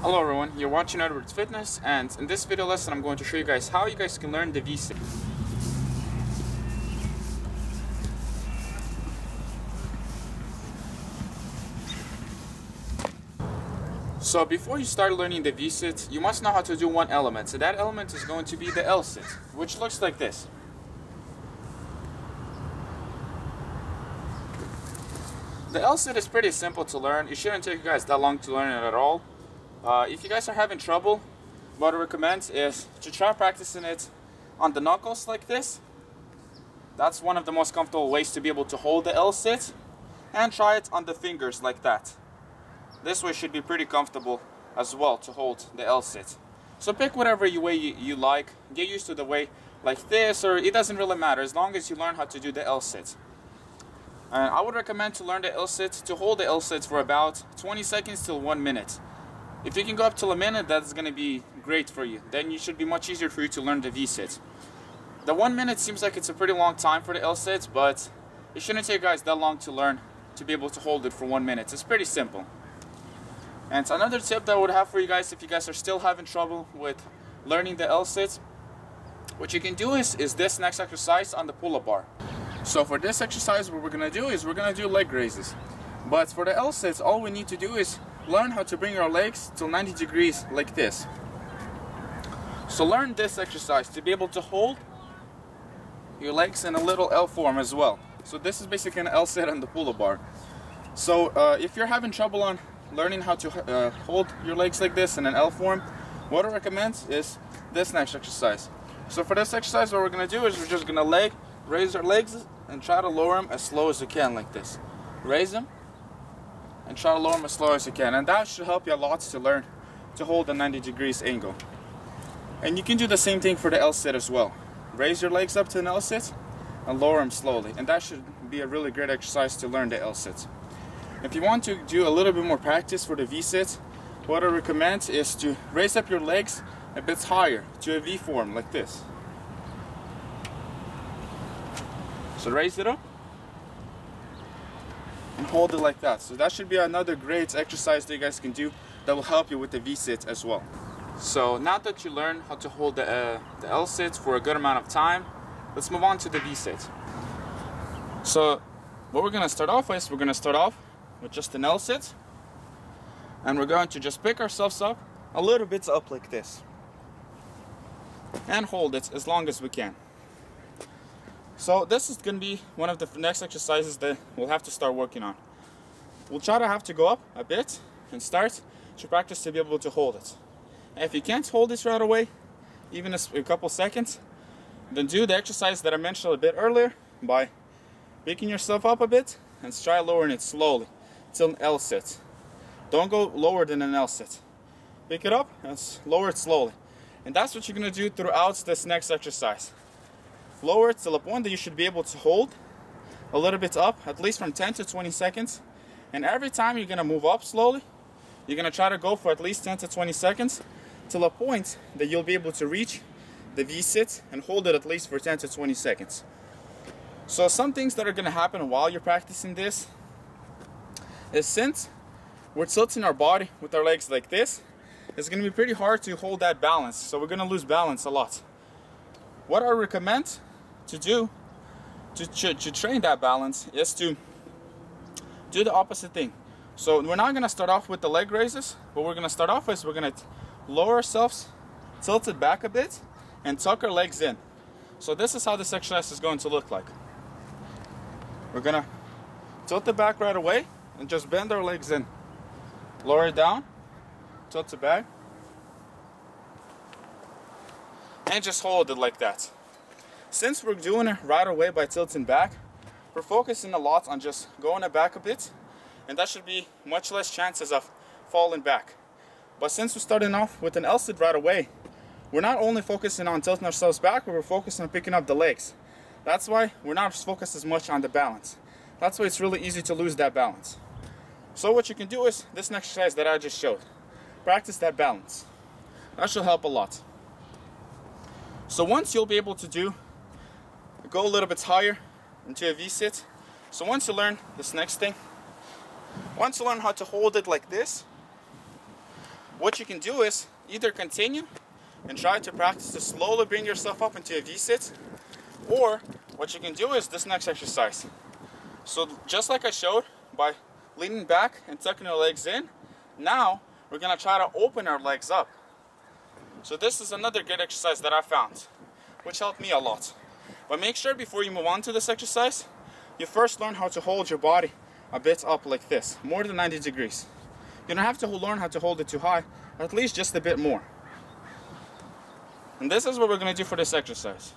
Hello everyone, you're watching Edwards Fitness, and in this video lesson I'm going to show you guys how you guys can learn the V-sit. So before you start learning the V-sit, you must know how to do one element. So that element is going to be the L-sit, which looks like this. The L-sit is pretty simple to learn. It shouldn't take you guys that long to learn it at all. If you guys are having trouble, what I recommend is to try practicing it on the knuckles like this. That's one of the most comfortable ways to be able to hold the L-sit, and try it on the fingers like that. This way should be pretty comfortable as well to hold the L-sit. So pick whatever way you like, get used to the way like this, or it doesn't really matter as long as you learn how to do the L-sit. And I would recommend to learn the L-sit, to hold the L-sit for about 20 seconds till 1 minute. If you can go up till a minute, that's going to be great for you. Then it should be much easier for you to learn the V-sit. The 1 minute seems like it's a pretty long time for the L-sit, but it shouldn't take you guys that long to learn to be able to hold it for 1 minute. It's pretty simple. And another tip that I would have for you guys, if you guys are still having trouble with learning the L-sit, what you can do is this next exercise on the pull-up bar. So for this exercise, what we're going to do is we're going to do leg raises. But for the L-sits, all we need to do is learn how to bring our legs till 90 degrees like this. So learn this exercise to be able to hold your legs in a little L form as well. So this is basically an L-sit on the pull-up bar. So if you're having trouble on learning how to hold your legs like this in an L form, what I recommend is this next exercise. So for this exercise, what we're going to do is we're just going to raise our legs and try to lower them as slow as you can like this. Raise them and try to lower them as slow as you can, and that should help you a lot to learn to hold a 90 degrees angle. And you can do the same thing for the L-sit as well. Raise your legs up to an L-sit and lower them slowly, and that should be a really great exercise to learn the L-sit. If you want to do a little bit more practice for the V-sit, what I recommend is to raise up your legs a bit higher to a V form like this. So raise it up and hold it like that. So that should be another great exercise that you guys can do that will help you with the V-sit as well. So now that you learn how to hold the L-sit for a good amount of time, let's move on to the V-sit. So what we're going to start off with, we're going to start off with just an L-sit, and we're going to just pick ourselves up a little bit up like this and hold it as long as we can. So this is going to be one of the next exercises that we'll have to start working on. We'll try to have to go up a bit and start to practice to be able to hold it. And if you can't hold this right away, even a couple seconds, then do the exercise that I mentioned a bit earlier by picking yourself up a bit and try lowering it slowly till an L-sit. Don't go lower than an L-sit. Pick it up and lower it slowly. And that's what you're going to do throughout this next exercise. Lower it till a point that you should be able to hold a little bit up, at least from 10 to 20 seconds. And every time you're going to move up slowly, you're going to try to go for at least 10 to 20 seconds till a point that you'll be able to reach the V-sit and hold it at least for 10 to 20 seconds. So some things that are going to happen while you're practicing this is, since we're tilting our body with our legs like this, it's going to be pretty hard to hold that balance. So we're going to lose balance a lot. What I recommend to do to train that balance is to do the opposite thing. So we're not going to start off with the leg raises. What we're going to start off with is we're going to lower ourselves, tilt it back a bit, and tuck our legs in. So this is how this exercise is going to look like. We're going to tilt it back right away and just bend our legs in. Lower it down, tilt it back, and just hold it like that. Since we're doing it right away by tilting back, we're focusing a lot on just going it back a bit, and that should be much less chances of falling back. But since we're starting off with an L-sit right away, we're not only focusing on tilting ourselves back, but we're focusing on picking up the legs. That's why we're not focused as much on the balance. That's why it's really easy to lose that balance. So what you can do is this next exercise that I just showed. Practice that balance. That should help a lot. So once you'll be able to go a little bit higher into a V-sit. So once you learn this next thing, once you learn how to hold it like this, what what you can do is either continue and try to practice to slowly bring yourself up into a V-sit, or what you can do is this next exercise. So just like I showed, by leaning back and tucking your legs in, now we're gonna try to open our legs up. So this is another good exercise that I found, which helped me a lot. But make sure before you move on to this exercise, you first learn how to hold your body a bit up like this, more than 90 degrees. You don't have to learn how to hold it too high, at least just a bit more. And this is what we're going to do for this exercise.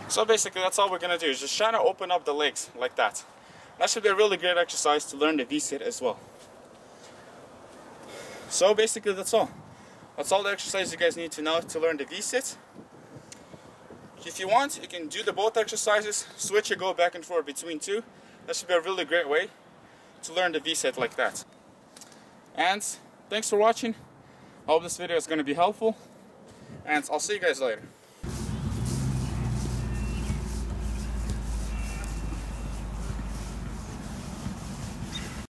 So basically that's all we're going to do, is just try to open up the legs like that. That should be a really great exercise to learn the V-sit as well. So basically that's all. That's all the exercise you guys need to know to learn the V-sit. If you want, you can do both exercises, switch or go back and forth between two. That should be a really great way to learn the V-sit like that. And thanks for watching. I hope this video is going to be helpful, and I'll see you guys later.